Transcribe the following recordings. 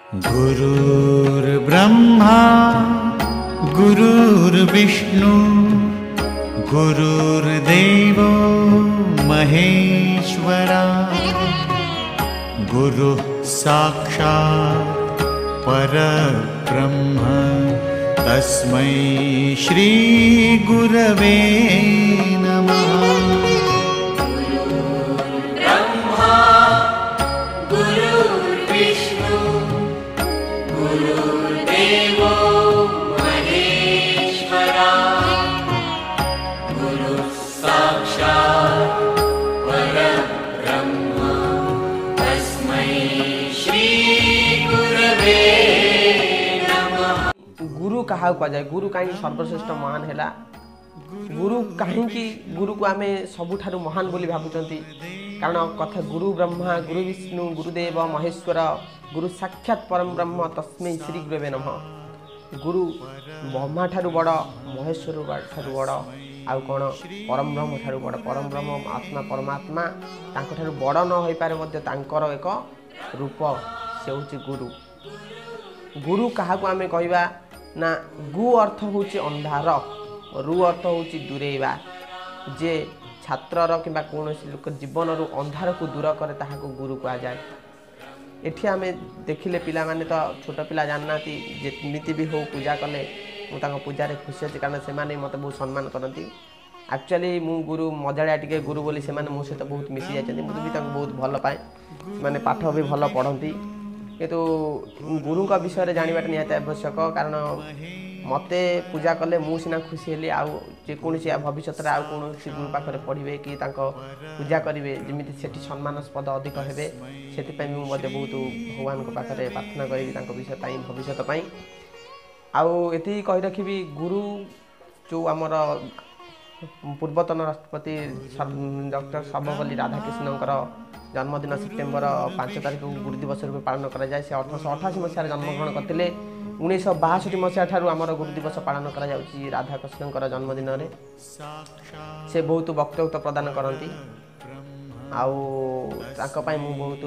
गुरुर्ब्रह्मा गुरुर्विष्णु गुरुर्देवो महेश्वरा गुरुः साक्षात् परब्रह्म तस्मै श्री गुरवे नमः। ब्रह्मा गुरुर्विष्णु गुरुर्देवो महेश्वरा गुरुः साक्षात् परब्रह्म तस्मै श्री गुरवे नमः। गुरु कहा जाए गुरु कहीं सर्वश्रेष्ठ महान है गुरु कहीं गुरु को आम सबुठारु महान बोली भावुंट कारण कथा गुरु ब्रह्मा गुरु विष्णु गुरुदेव महेश्वर गुरु साक्षात परम ब्रह्म तस्मै श्री गुरवे नमः। गुरु ब्रह्मा ठारू बड़ महेश्वर ठारू बड़ आउ कौन परम ब्रह्म ठारू बड़ परम ब्रह्म आत्मा परमात्मा ठारू बड़ न हो पारे तांकर एक रूप से हूँ गुरु। गुरु क्या आम कहवा ना गु अर्थ हूँ अंधार रु अर्थ हूँ दूरेवा जे छात्रर कि कौन लोक जीवन रु अंधार को दूर करे ताहाको गुरु कहा जाए। एठी आम देखिले पिला माने तो छोट पिला जानना जेमिति भी हो पूजा कले मुझे पूजा खुशी अच्छी कारण से मत बहुत सम्मान करती। एक्चुअली मु गुरु मजाड़िया टे गुरु बोली से मो सहित बहुत मिसी जाती मुझे भी बहुत भल पाए माने पाठ भी भल पढ़ती किंतु गुरु का विषय जानवा निहाती आवश्यक कारण मत पूजा कले मुझे खुशी हेली आकोसी भविष्य आउ कौन गुरु पाखे पढ़े कि पूजा करेंगे जमी से सम्मानस्पद अधिक हे से बहुत भगवान पाखे प्रार्थना करी विषय भविष्य आती कही रखी गुरु जो आमर पूर्वतन राष्ट्रपति डॉक्टर सर्वपल्ली राधाकृष्ण जन्मदिन सेप्टेम्बर 5 तारिख को गुरु दिवस रूप पालन कराए। से 1888 मसीह जन्मग्रहण करते 1962 मसीहा ठारू आमर गुरु दिवस पालन करा राधाकृष्ण जन्मदिन रे से बहुत वक्तव्य प्रदान करती आउ मु बहुत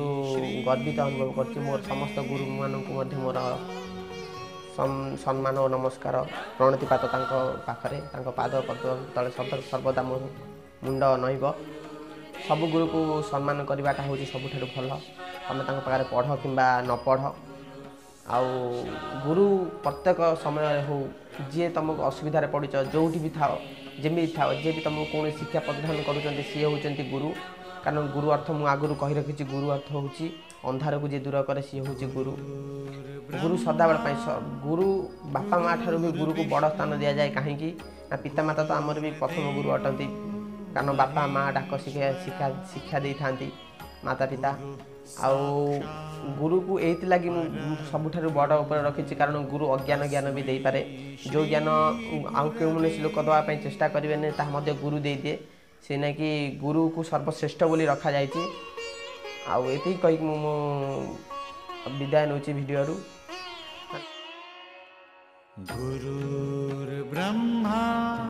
गर्वित अनुभव कर मोर समस्त गुरु मानक मोर सम्मान और नमस्कार प्रणतिपात पाखरे पाद पद्म तले सर्वदा मो मुंड नईब सब गुरु को सम्मान करवाटा हूँ सबुठ भल तुम पाखे पढ़ कि न पढ़ आउ गुरु प्रत्येक समय हो जी तुमको असुविधा पड़च जो भी थाओ जमी थाओ जी भी तुमको कौन शिक्षा प्रदान करुँच सी होती गुरु कारण गुरु अर्थ मुझे आगुरी कही रखी गुरु अर्थ हूँ अंधार को जी दूर करे सी हूँ गुरु। गुरु सदाबेले गुरु बापा माँ ठारू भी गुरु को बड़ स्थान दि जाए कहीं पितामाता तो आमर भी प्रथम गुरु अटंती कारण बापा माँ डाक शिक्षा दे था माता पिता आउ गुरु को यही लगी सबुठारु बड़ उपर रखी कारण गुरु अज्ञान ज्ञान भी दे पारे जो ज्ञान आउ कौन लोक देवाई चेष्टा करेंगे ताकि गुरु दे दिए से ना कि गुरु को सर्वश्रेष्ठ बोली रखा जाए। आउ ये कहीकि मु विदाय नौ भिडियो गुरुर्ब्रह्मा।